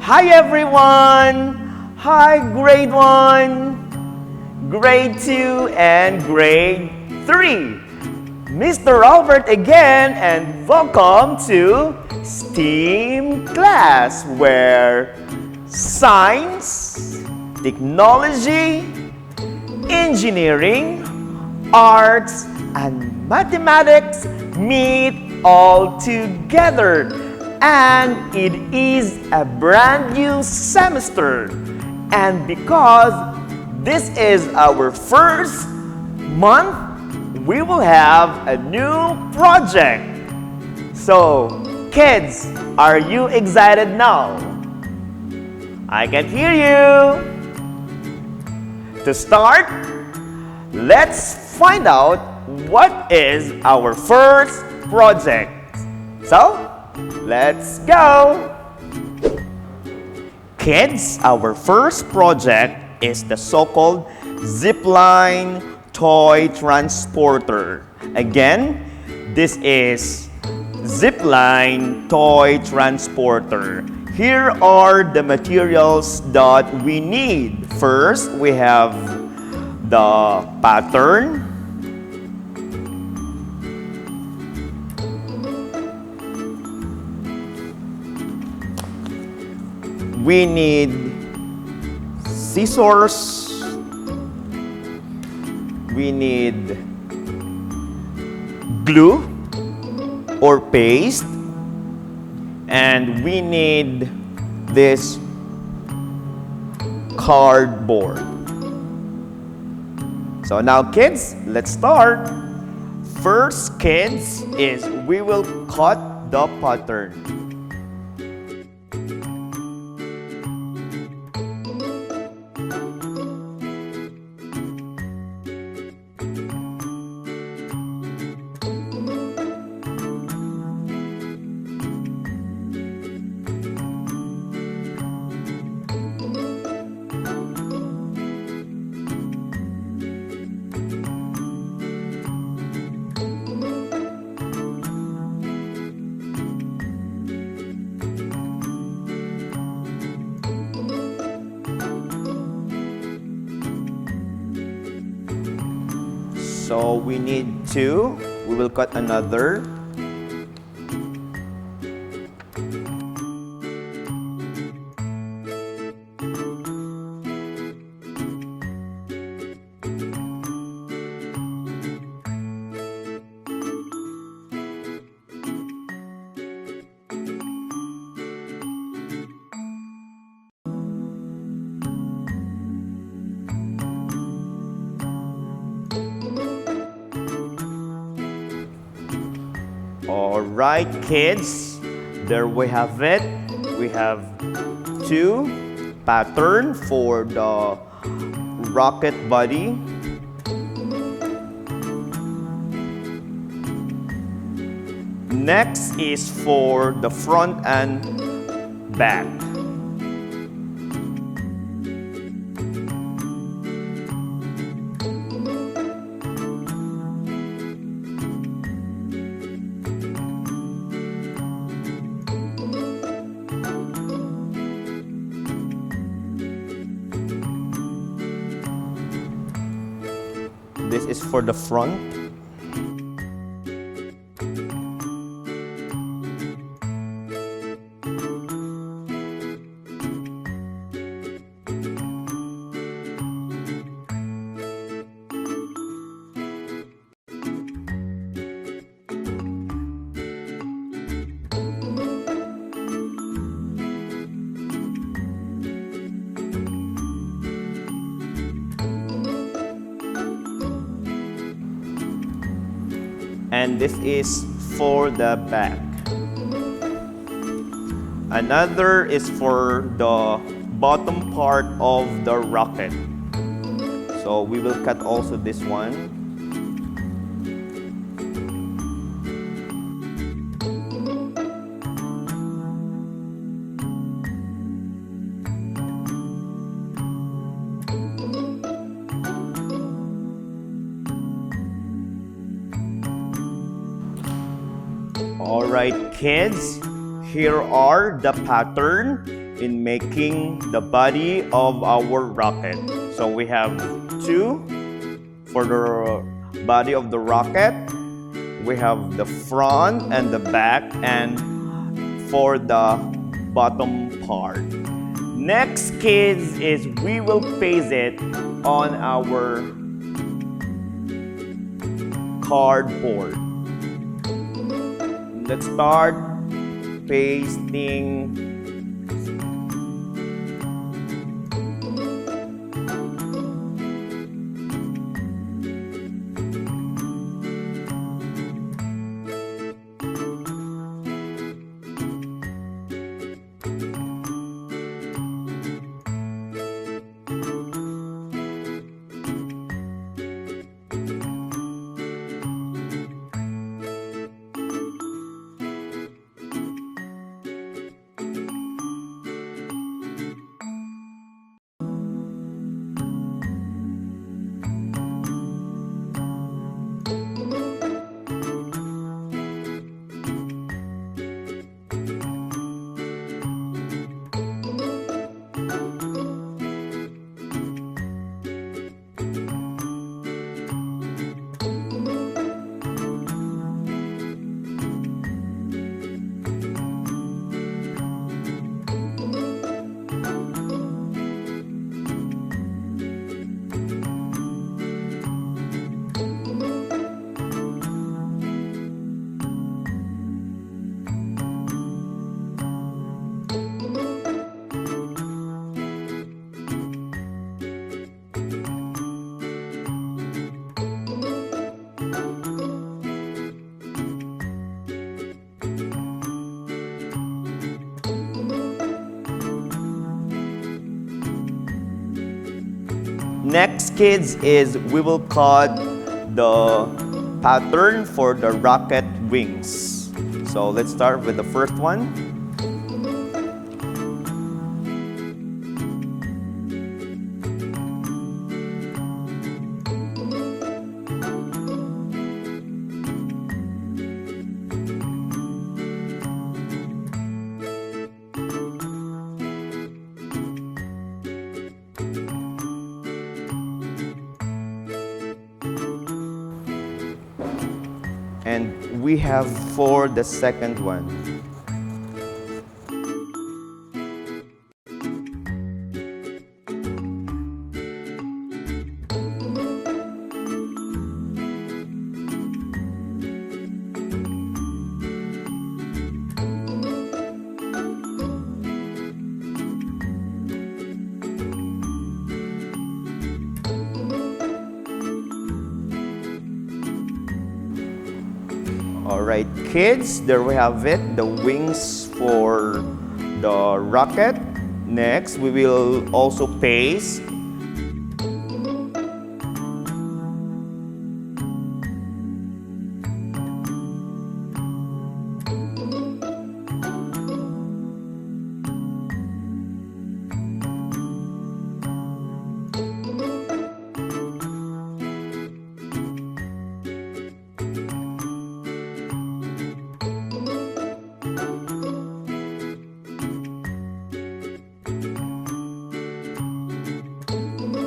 Hi everyone! Hi grade 1, grade 2, and grade 3. Mr. Albert again, and welcome to STEAM class, where science, technology, engineering, arts, and mathematics meet all together. And it is a brand new semester. And because this is our first month, we will have a new project. So, kids, are you excited now? I can hear you. To start, let's find out what is our first project. So, let's go! Kids, our first project is the so-called zipline toy transporter. Again, this is zipline toy transporter. Here are the materials that we need. First, we have the pattern. We need scissors. We need glue or paste. And we need this cardboard. So now kids, let's start. First, kids, is we will cut the pattern. So we need two. We will cut another. Alright kids, there we have it. We have two pattern for the rocket body. Next is for the front and back. This is for the front. And this is for the back. Another is for the bottom part of the rocket. So we will cut also this one. Alright kids, here are the pattern in making the body of our rocket. So we have two for the body of the rocket. We have the front and the back, and for the bottom part. Next, kids, is we will paste it on our cardboard. Let's start pasting. Next, kids, is we will cut the pattern for the rocket wings. So let's start with the first one. And we have for the second one. Alright, kids, there we have it, the wings for the rocket. Next, we will also paste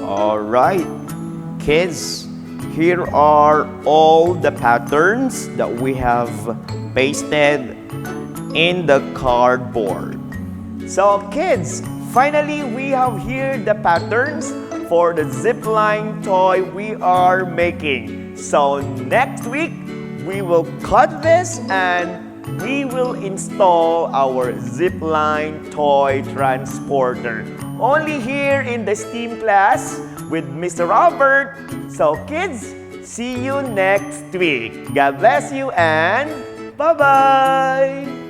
Alright, kids, here are all the patterns that we have pasted in the cardboard. So kids, finally we have here the patterns for the zipline toy we are making. So next week, we will cut this and we will install our zipline toy transporter. Only here in the STEAM class with Mr. Robert. So kids, see you next week. God bless you and bye-bye!